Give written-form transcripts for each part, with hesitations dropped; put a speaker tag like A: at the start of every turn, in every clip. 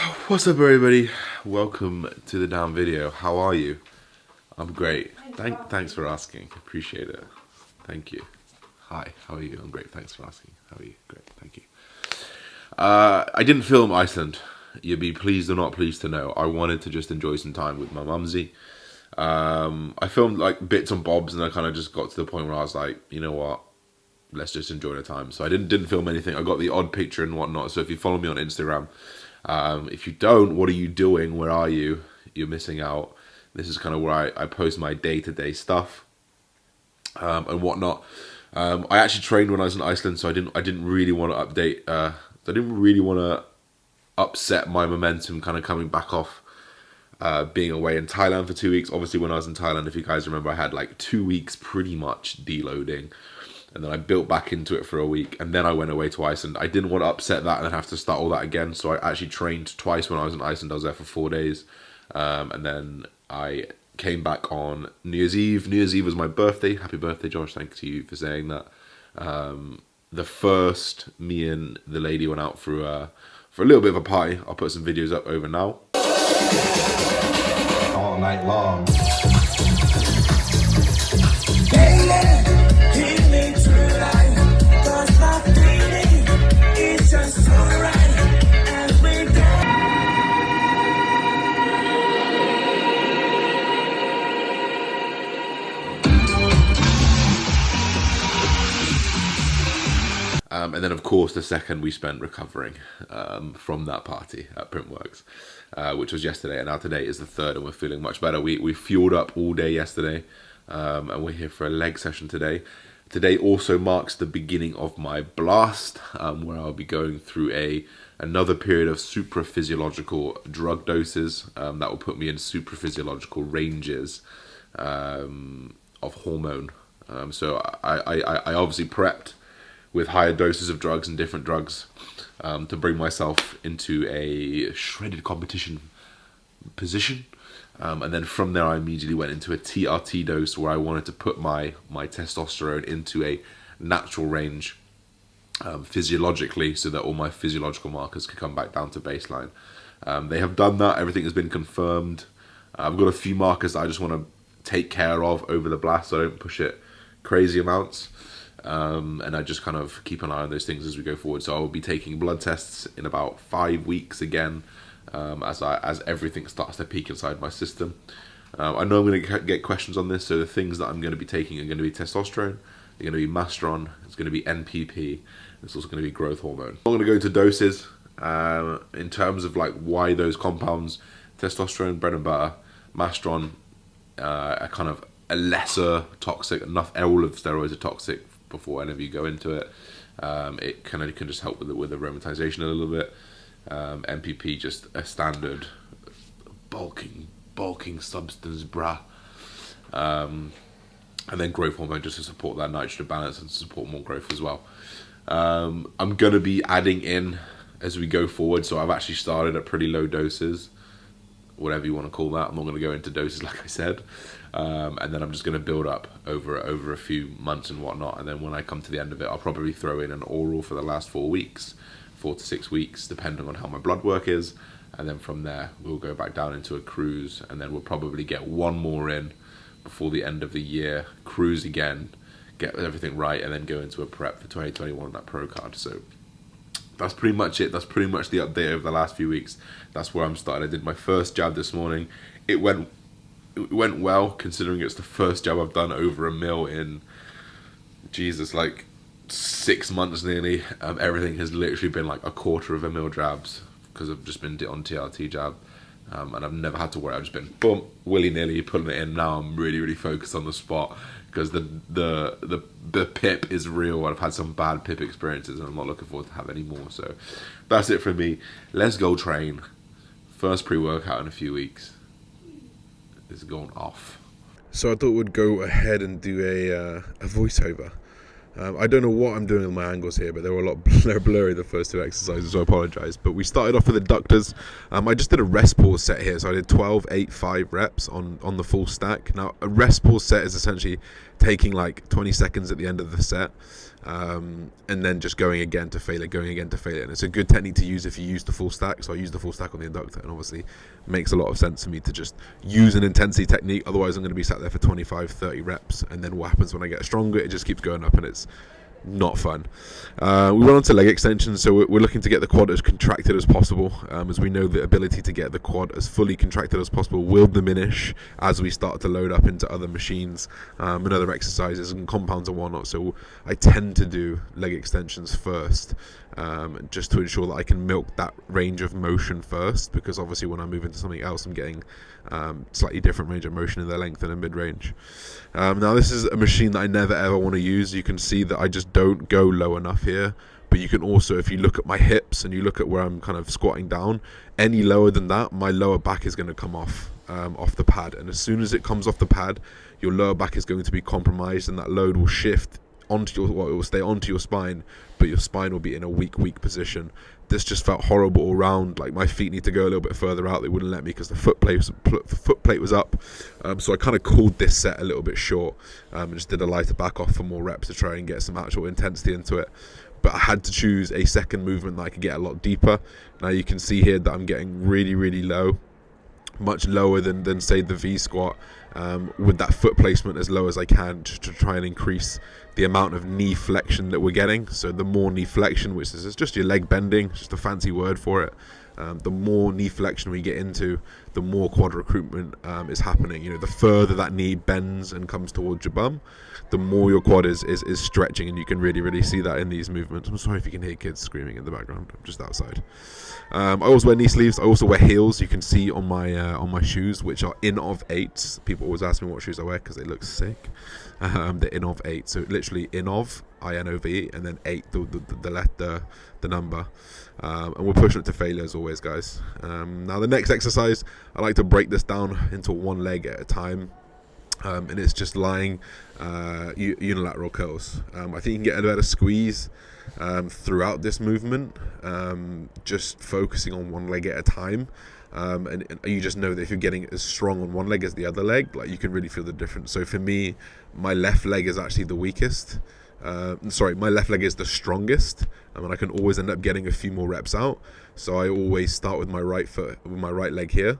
A: What's up, everybody? Welcome to the damn video. How are you? I'm great. Thanks for asking. Appreciate it. Thank you. Hi, how are you? I'm great. Thanks for asking. How are you? Great. Thank you. I didn't film Iceland. You'd be pleased or not pleased to know. I wanted to just enjoy some time with my mumsy. I filmed like bits and bobs, and I kind of just got to the point where I was like, you know what? Let's just enjoy the time. So I didn't film anything. I got the odd picture and whatnot. So if you follow me on Instagram, if you don't, what are you doing? Where are you? You're missing out. This is kind of where I post my day-to-day stuff and whatnot. I actually trained when I was in Iceland, so I didn't really want to update. I didn't really want to upset my momentum, kind of coming back off being away in Thailand for 2 weeks. Obviously, when I was in Thailand, if you guys remember, I had like 2 weeks pretty much deloading. And then I built back into it for a week, and then I went away to Iceland. I didn't want to upset that and then have to start all that again, so I actually trained twice when I was in Iceland. I was there for 4 days, and then I came back on New Year's Eve. New Year's Eve was my birthday. Happy birthday, Josh. Thanks to you for saying that. The first, me and the lady went out for a little bit of a party. I'll put some videos up over now.
B: All night long.
A: And then, of course, the second we spent recovering from that party at Printworks, which was yesterday. And now today is the third, and we're feeling much better. We fueled up all day yesterday, and we're here for a leg session today. Today also marks the beginning of my blast, where I'll be going through another period of supraphysiological drug doses that will put me in supraphysiological ranges of hormone. So I obviously prepped with higher doses of drugs and different drugs to bring myself into a shredded competition position. And then from there, I immediately went into a TRT dose where I wanted to put my testosterone into a natural range physiologically, so that all my physiological markers could come back down to baseline. They have done that. Everything has been confirmed. I've got a few markers that I just want to take care of over the blast, so I don't push it crazy amounts. And I just kind of keep an eye on those things as we go forward. So I will be taking blood tests in about 5 weeks again, as everything starts to peak inside my system. I know I'm going to get questions on this, so the things that I'm going to be taking are going to be testosterone, they're going to be mastron, it's going to be NPP, it's also going to be growth hormone. I'm going to go into doses in terms of like why those compounds, testosterone, bread and butter, mastron, are kind of a lesser toxic. Enough all of steroids are toxic before whenever you go into it. It kind of can just help with the aromatization a little bit. MPP, just a standard bulking substance, brah. And then growth hormone, just to support that nitrogen balance and to support more growth as well. I'm going to be adding in as we go forward, so I've actually started at pretty low doses, whatever you want to call that. I'm not going to go into doses like I said, and then I'm just going to build up over a few months and whatnot, and then when I come to the end of it, I'll probably throw in an oral for the last 4 weeks, 4 to 6 weeks, depending on how my blood work is, and then from there we'll go back down into a cruise, and then we'll probably get one more in before the end of the year, cruise again, get everything right, and then go into a prep for 2021, that pro card. So that's pretty much it. That's pretty much the update over the last few weeks. That's where I'm starting. I did my first jab this morning. It went well, considering it's the first jab I've done over a mil in, Jesus, like 6 months nearly. Everything has literally been like a quarter of a mil jabs, because I've just been on TRT jab. And I've never had to worry. I've just been boom, willy-nilly putting it in. Now I'm really focused on the spot, because the pip is real. I've had some bad pip experiences, and I'm not looking forward to have any more. So that's it for me. Let's go train. First pre-workout in a few weeks is going off. So I thought we'd go ahead and do a voiceover. I don't know what I'm doing with my angles here, but they were a lot blurry the first 2 exercises, so I apologise. But we started off with adductors. I just did a rest pause set here, so I did 12, 8, 5 reps on the full stack. Now, a rest pause set is essentially
B: taking like 20 seconds at the end of the set, and then just going again to failure, and it's a good technique to use if you use the full stack. So I use the full stack on the Adductor, and obviously it makes a lot of sense for me to just use an intensity technique. Otherwise I'm going to be sat there for 25-30 reps, and then what happens when I get stronger, it just keeps going up, and it's not fun. We went on to leg extensions, so we're looking to get the quad as contracted as possible, as we know the ability to get the quad as fully contracted as possible will diminish as we start to load up into other machines and other exercises and compounds and whatnot. So I tend to do leg extensions first, just to ensure that I can milk that range of motion first, because obviously when I move into something else I'm getting slightly different range of motion in the length and the mid-range. Now this is a machine that I never ever want to use. You can see that I just don't go low enough here, but you can also, if you look at my hips and you look at where I'm kind of squatting down, any lower than that my lower back is going to come off the pad, and as soon as it comes off the pad your lower back is going to be compromised, and that load will shift onto your, well, it will stay onto your spine, but your spine will be in a weak position. This just felt horrible all round. Like my feet need to go a little bit further out. They wouldn't let me because the foot plate was up. So I kind of called this set a little bit short, and just did a lighter back off for more reps to try and get some actual intensity into it. But I had to choose a second movement that I could get a lot deeper. Now you can see here that I'm getting really low, much lower than say the V squat, with that foot placement as low as I can, just to try and increase the amount of knee flexion that we're getting. So the more knee flexion, which is just your leg bending, just a fancy word for it, the more knee flexion we get into, the more quad recruitment is happening. You know, the further that knee bends and comes towards your bum, the more your quad is stretching, and you can really see that in these movements. I'm sorry if you can hear kids screaming in the background. I'm just outside. I also wear knee sleeves. I also wear heels. You can see on my shoes, which are INOV8s. People always ask me what shoes I wear because they look sick. They're INOV8, so literally INOV, INOV, and then 8, the number. And we're pushing it to failure as always, guys. Now the next exercise, I like to break this down into one leg at a time. And it's just lying unilateral curls. I think you can get a better squeeze throughout this movement, just focusing on one leg at a time. And you just know that if you're getting as strong on one leg as the other leg, like you can really feel the difference. So for me, my left leg is actually the weakest. My left leg is the strongest, and I can always end up getting a few more reps out. So I always start with my right foot, with my right leg here.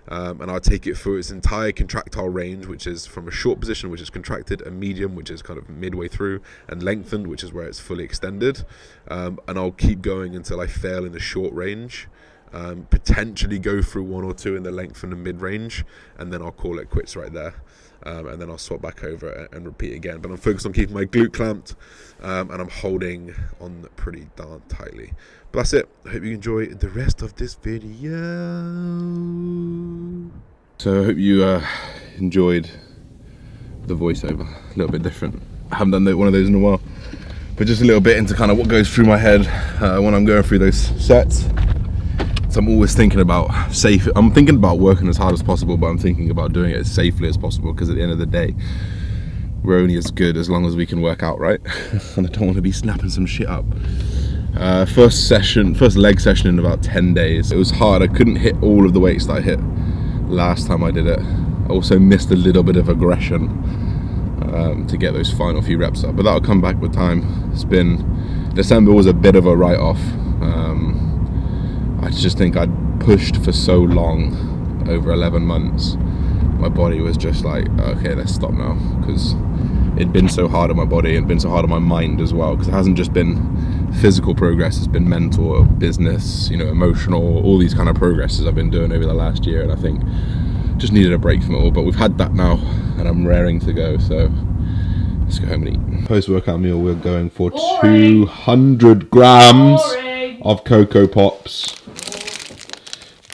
B: And I'll take it through its entire contractile range, which is from a short position, which is contracted, a medium, which is kind of midway through, and lengthened, which is where it's fully extended. And I'll keep going until I fail in the short range, potentially go through 1 or 2 in the lengthened and mid-range, and then I'll call it quits right there. And then I'll swap back over and repeat again. But I'm focused on keeping my glute clamped, and I'm holding on pretty darn tightly. But that's it. I hope you enjoy the rest of this video. So I hope you enjoyed the voiceover. A little bit different. I haven't done one of those in a while. But just a little bit into kind of what goes through my head when I'm going through those sets. So I'm always thinking about I'm thinking about working as hard as possible, but I'm thinking about doing it as safely as possible, because at the end of the day, we're only as good as long as we can work out, right? And I don't want to be snapping some shit up. First leg session in about 10 days. It was hard. I couldn't hit all of the weights that I hit last time I did it. I also missed a little bit of aggression to get those final few reps up, but that'll come back with time. December was a bit of a write-off. I just think I'd pushed for so long, over 11 months. My body was just like, okay, let's stop now, because it'd been so hard on my body and been so hard on my mind as well, because it hasn't just been physical progress, it's been mental, business, emotional, all these kind of progresses I've been doing over the last year, and I think just needed a break from it all. But we've had that now, and I'm raring to go, so let's go home and eat. Post-workout meal, we're going for 200 grams of Cocoa Pops.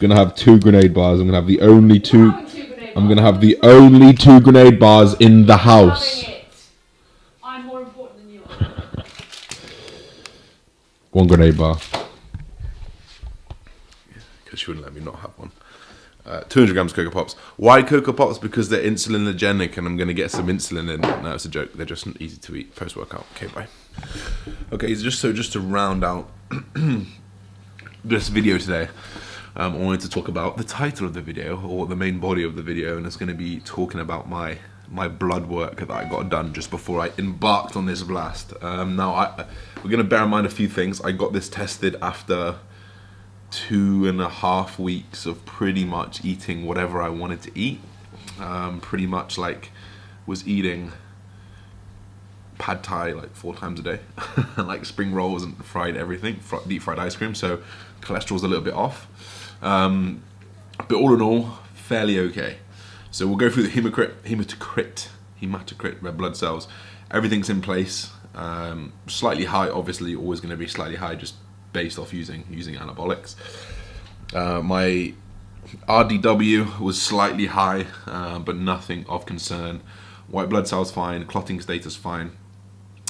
B: I'm gonna have 2 grenade bars. I'm gonna have the only 2 grenade bars in the house.
C: I'm more important than you are.
B: 1 grenade bar. Because she wouldn't let me not have one. 200 grams of Cocoa Pops. Why Cocoa Pops? Because they're insulinogenic, and I'm going to get some insulin in. No, it's a joke. They're just easy to eat post-workout. Okay, bye. Okay, just to round out this video today, I wanted to talk about the title of the video, or the main body of the video, and it's going to be talking about my my blood work that I got done just before I embarked on this blast. Now, we're going to bear in mind a few things. I got this tested after 2.5 weeks of pretty much eating whatever I wanted to eat. Pretty much like was eating pad thai like 4 times a day, like spring rolls and fried everything, deep fried ice cream. So cholesterol's a little bit off, but all in all, fairly okay. So we'll go through the hematocrit red blood cells. Everything's in place. Slightly high, obviously, always going to be slightly high, just based off using anabolics. My RDW was slightly high, but nothing of concern. White blood cells fine, clotting status fine.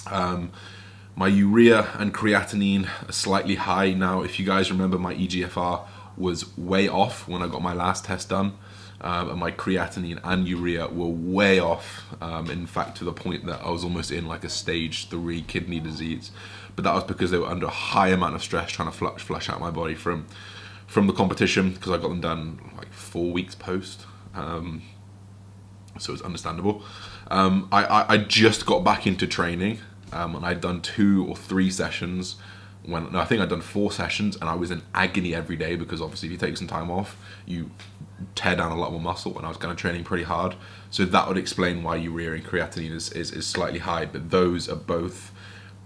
B: My urea and creatinine are slightly high. Now, if you guys remember, my EGFR was way off when I got my last test done. And my creatinine and urea were way off, in fact to the point that I was almost in like a stage 3 kidney disease, but that was because they were under a high amount of stress trying to flush out my body from the competition, because I got them done like 4 weeks post, so it's understandable. I just got back into training, and I'd done 2 or 3 sessions. I think I'd done 4 sessions, and I was in agony every day, because obviously if you take some time off, you tear down a lot more muscle, and I was kind of training pretty hard. So that would explain why urea and creatinine is slightly high, but those are both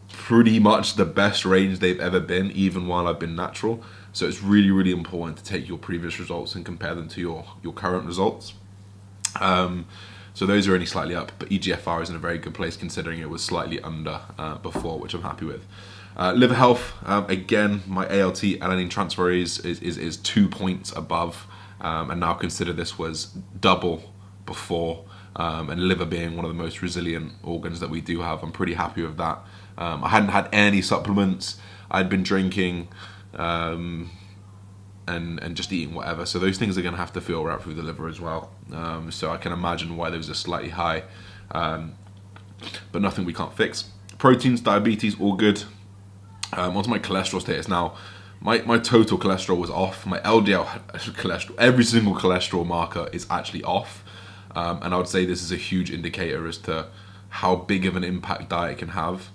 B: pretty much the best range they've ever been, even while I've been natural. So it's really, really important to take your previous results and compare them to your current results. So those are only slightly up, but EGFR is in a very good place considering it was slightly under before, which I'm happy with. Liver health, again, my ALT alanine transferase is 2 points above, and now consider this was double before, and liver being one of the most resilient organs that we do have, I'm pretty happy with that. I hadn't had any supplements, I'd been drinking, and just eating whatever, so those things are going to have to filter out through the liver as well. So I can imagine why those are slightly high, but nothing we can't fix. Proteins, diabetes, all good. Onto my cholesterol status now. My total cholesterol was off. My LDL cholesterol, every single cholesterol marker is actually off, and I would say this is a huge indicator as to how big of an impact diet can have.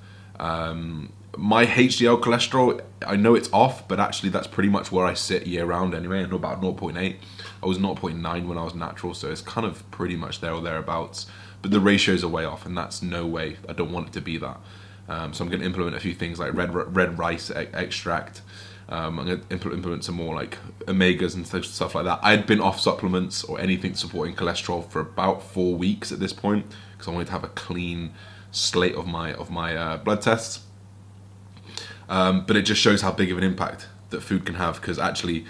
B: My HDL cholesterol, I know it's off, but actually that's pretty much where I sit year round anyway. I know about 0.8. I was 0.9 when I was natural, so it's kind of pretty much there or thereabouts. But the ratios are way off, and that's no way. I don't want it to be that. So I'm going to implement a few things like red rice extract. I'm going to implement some more like omegas and stuff like that. I'd been off supplements or anything supporting cholesterol for about 4 weeks at this point, because I wanted to have a clean slate of my blood tests. But it just shows how big of an impact that food can have, because actually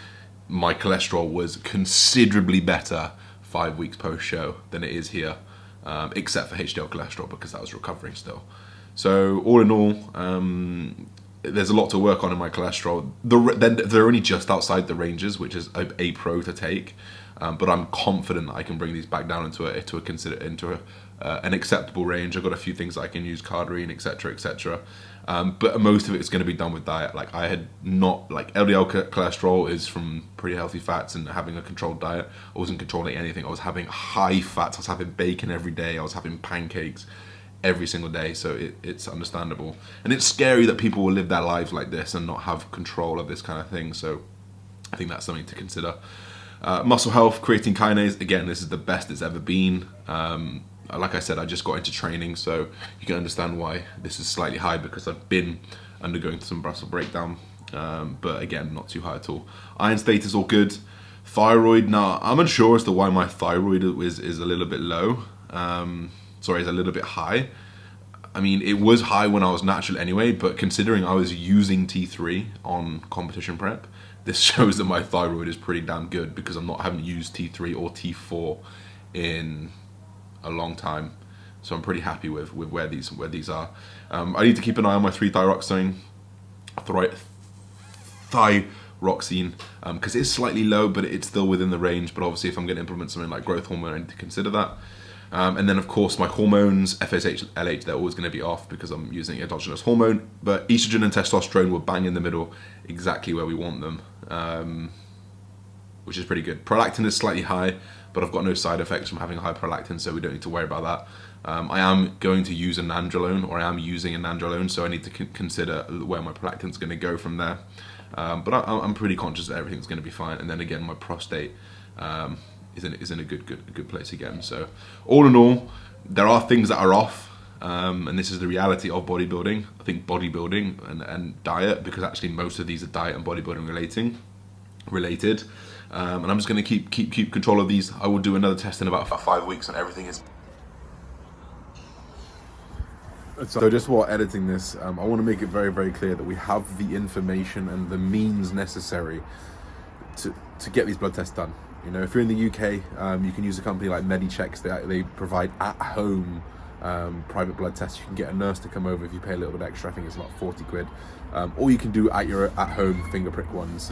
B: my cholesterol was considerably better 5 weeks post show than it is here, except for HDL cholesterol, because that was recovering still. So all in all, there's a lot to work on in my cholesterol. They're only just outside the ranges, which is a pro to take. But I'm confident that I can bring these back down into an acceptable range. I've got a few things that I can use, cardarine, etc., etc. But most of it is going to be done with diet. Like I had not, like LDL cholesterol is from pretty healthy fats and having a controlled diet. I wasn't controlling anything. I was having high fats. I was having bacon every day. I was having pancakes every single day. So it's understandable. And it's scary that people will live their lives like this and not have control of this kind of thing. So I think that's something to consider. Muscle health, creatine kinase, again, this is the best it's ever been. Like I said, I just got into training, so you can understand why this is slightly high, because I've been undergoing some muscle breakdown, but again, not too high at all. Iron status, all good. Thyroid, now, I'm unsure as to why my thyroid is a little bit low. Is a little bit high. I mean, it was high when I was natural anyway, but considering I was using T3 on competition prep, this shows that my thyroid is pretty damn good, because I'm not having used T3 or T4 in a long time. So I'm pretty happy with where these are. I need to keep an eye on my 3-thyroxine, because it's slightly low, but it's still within the range. But obviously, if I'm going to implement something like growth hormone, I need to consider that. And then, of course, my hormones, FSH, LH, they're always going to be off because I'm using endogenous hormone. But estrogen and testosterone were bang in the middle, exactly where we want them, which is pretty good. Prolactin is slightly high, but I've got no side effects from having high prolactin, so we don't need to worry about that. I am going to use a nandrolone, or I am using a nandrolone, so I need to consider where my prolactin is going to go from there. But I'm pretty conscious that everything's going to be fine. And then again, my prostate is in a good place again. So all in all, there are things that are off, and this is the reality of bodybuilding. I think bodybuilding and diet, because actually most of these are diet and bodybuilding related. And I'm just going to keep control of these. I will do another test in about 5 weeks, and everything is. So just while editing this, I want to make it very, very clear that we have the information and the means necessary to get these blood tests done. You know, if you're in the UK, you can use a company like Medichecks. They provide at-home private blood tests. You can get a nurse to come over if you pay a little bit extra. I think it's about 40 quid. Or you can do at-home finger prick ones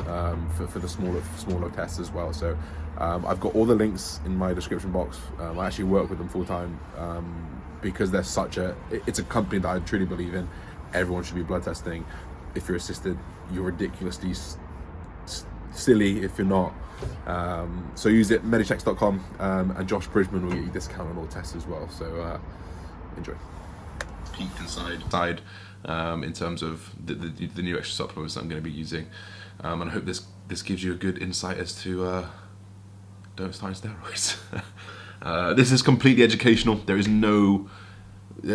B: for the smaller tests as well. So I've got all the links in my description box. I actually work with them full time. Because they're it's a company that I truly believe in. Everyone should be blood testing. If you're assisted, you're ridiculously silly if you're not. So use it, medichecks.com, and Josh Bridgman will get you a discount on all tests as well. So enjoy. Peak inside in terms of the new extra supplements that I'm going to be using, and I hope this gives you a good insight as to don't start steroids. This is completely educational.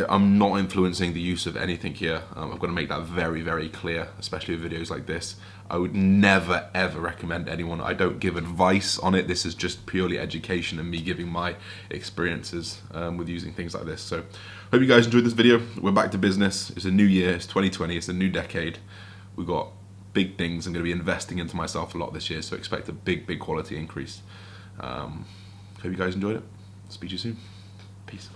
B: I'm not influencing the use of anything here. I've got to make that very, very clear, especially with videos like this. I would never, ever recommend anyone. I don't give advice on it. This is just purely education and me giving my experiences with using things like this. So hope you guys enjoyed this video. We're back to business. It's a new year. It's 2020. It's a new decade. We've got big things. I'm going to be investing into myself a lot this year, so expect a big quality increase. Hope you guys enjoyed it. Speak to you soon. Peace.